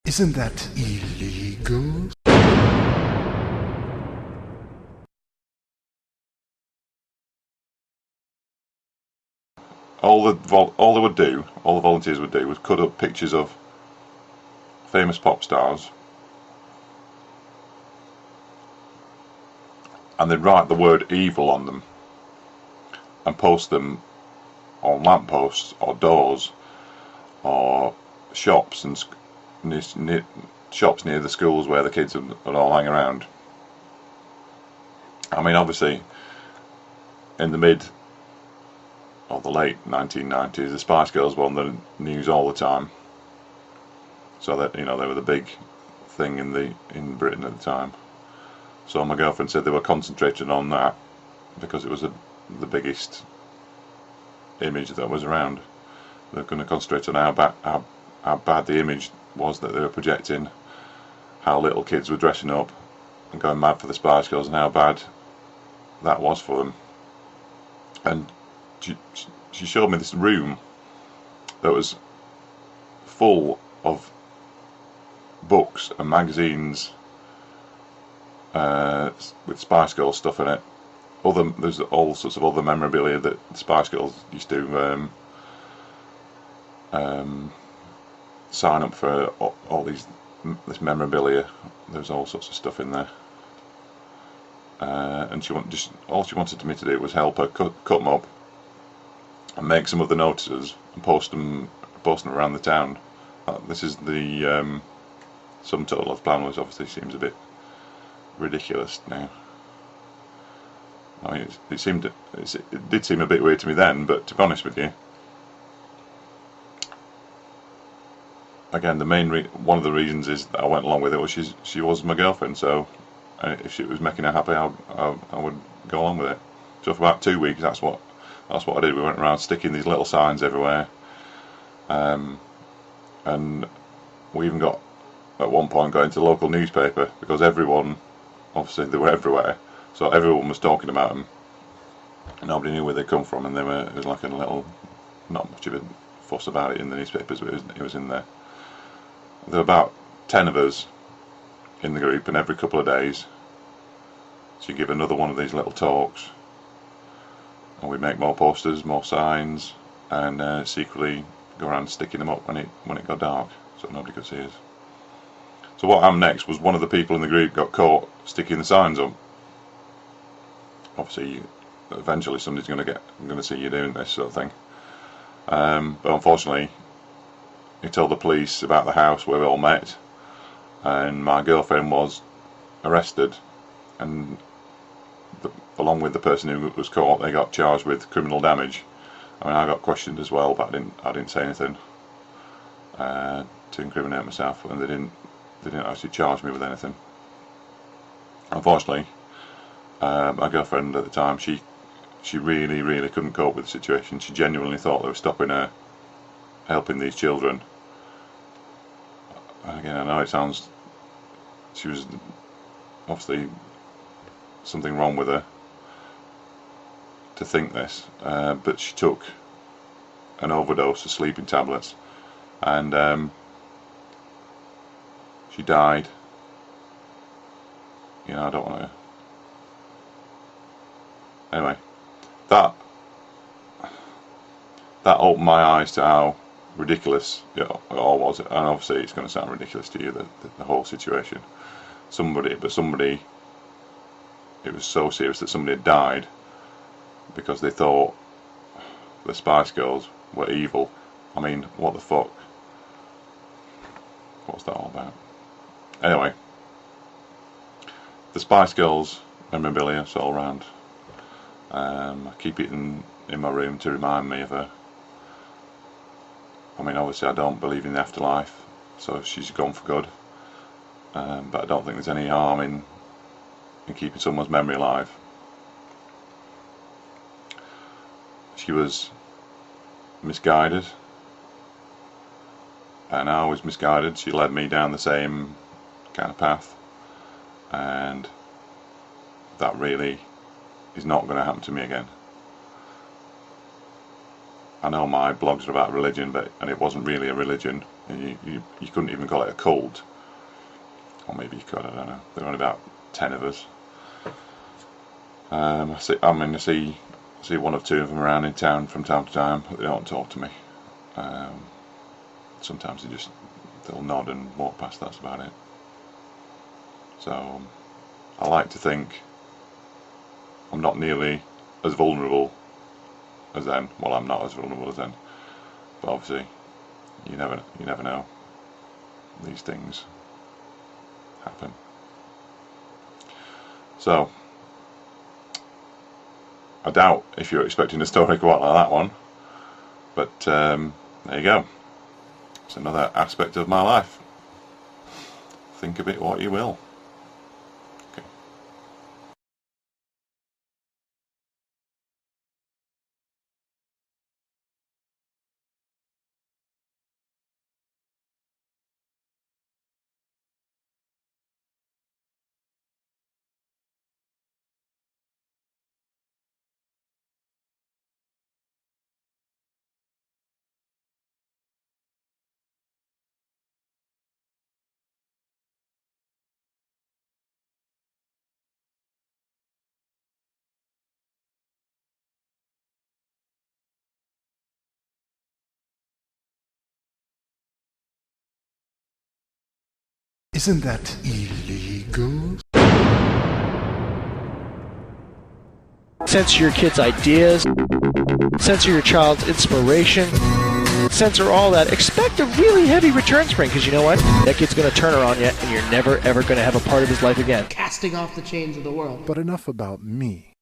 Isn't that illegal? All the volunteers would do was cut up pictures of famous pop stars, and they'd write the word evil on them and post them on lampposts or doors or shops and shops near the schools where the kids would all hang around. I mean, obviously, in the mid or the late 1990s, the Spice Girls were on the news all the time, so that, you know, they were the big thing in Britain at the time. So my girlfriend said they were concentrating on that because it was the biggest image that was around. They're going to concentrate on how bad the image was that they were projecting, how little kids were dressing up and going mad for the Spice Girls, and how bad that was for them. And she showed me this room that was full of books and magazines with Spice Girls stuff in it. There's all sorts of other memorabilia that the Spice Girls used to sign up for all this memorabilia. There's all sorts of stuff in there, and all she wanted me to do was help her cut them up and make some of the notices and post them around the town. This is the sum total of the plan, which obviously seems a bit ridiculous now. I mean, it did seem a bit weird to me then, but to be honest with you, again, one of the reasons is that I went along with it was she was my girlfriend, so if she was making her happy, I would go along with it. So for about 2 weeks, that's what I did. We went around sticking these little signs everywhere, and we even got at one point got into the local newspaper because everyone, obviously, they were everywhere, so everyone was talking about them. Nobody knew where they come from, and it was like a little, not much of a fuss about it in the newspapers, but it was in there. There were about 10 of us in the group, and every couple of days she'd give another one of these little talks, and we'd make more posters, more signs, and secretly go around sticking them up when it got dark, so nobody could see us. So what happened next was one of the people in the group got caught sticking the signs up. Obviously, eventually somebody's going to see you doing this sort of thing. But unfortunately, he told the police about the house where we all met, and my girlfriend was arrested, and along with the person who was caught, they got charged with criminal damage. I mean, I got questioned as well, but I didn't say anything to incriminate myself, and they didn't actually charge me with anything. Unfortunately, my girlfriend at the time, she really, really couldn't cope with the situation. She genuinely thought they were stopping her helping these children. And again, I know it sounds, she was obviously something wrong with her to think this, but she took an overdose of sleeping tablets, and she died. You know, I don't want to. Anyway, that opened my eyes to how ridiculous it all was, and obviously it's going to sound ridiculous to you, the whole situation. Somebody, it was so serious that somebody had died because they thought the Spice Girls were evil. I mean, what the fuck? What's that all about? Anyway, the Spice Girls memorabilia is all around. I keep it in my room to remind me of her. I mean, obviously I don't believe in the afterlife, so she's gone for good. But I don't think there's any harm in keeping someone's memory alive. She was misguided, and I was misguided. She led me down the same kind of path, and that really is not going to happen to me again. I know my blogs are about religion, and it wasn't really a religion, You couldn't even call it a cult. Or maybe you could, I don't know. There were only about 10 of us. I see one or two of them around in town from time to time, but they don't talk to me. Sometimes they'll nod and walk past, that's about it. So I like to think I'm not nearly as vulnerable as them. Well, I'm not as vulnerable as them, but obviously you never know. These things happen. So I doubt if you're expecting a story quite like that one, but there you go. It's another aspect of my life. Think of it what you will. Okay. Isn't that illegal? Censor your kids' ideas, censor your child's inspiration, censor all that. Expect a really heavy return spring, because you know what? That kid's going to turn her on you, and you're never ever going to have a part of his life again. Casting off the chains of the world. But enough about me.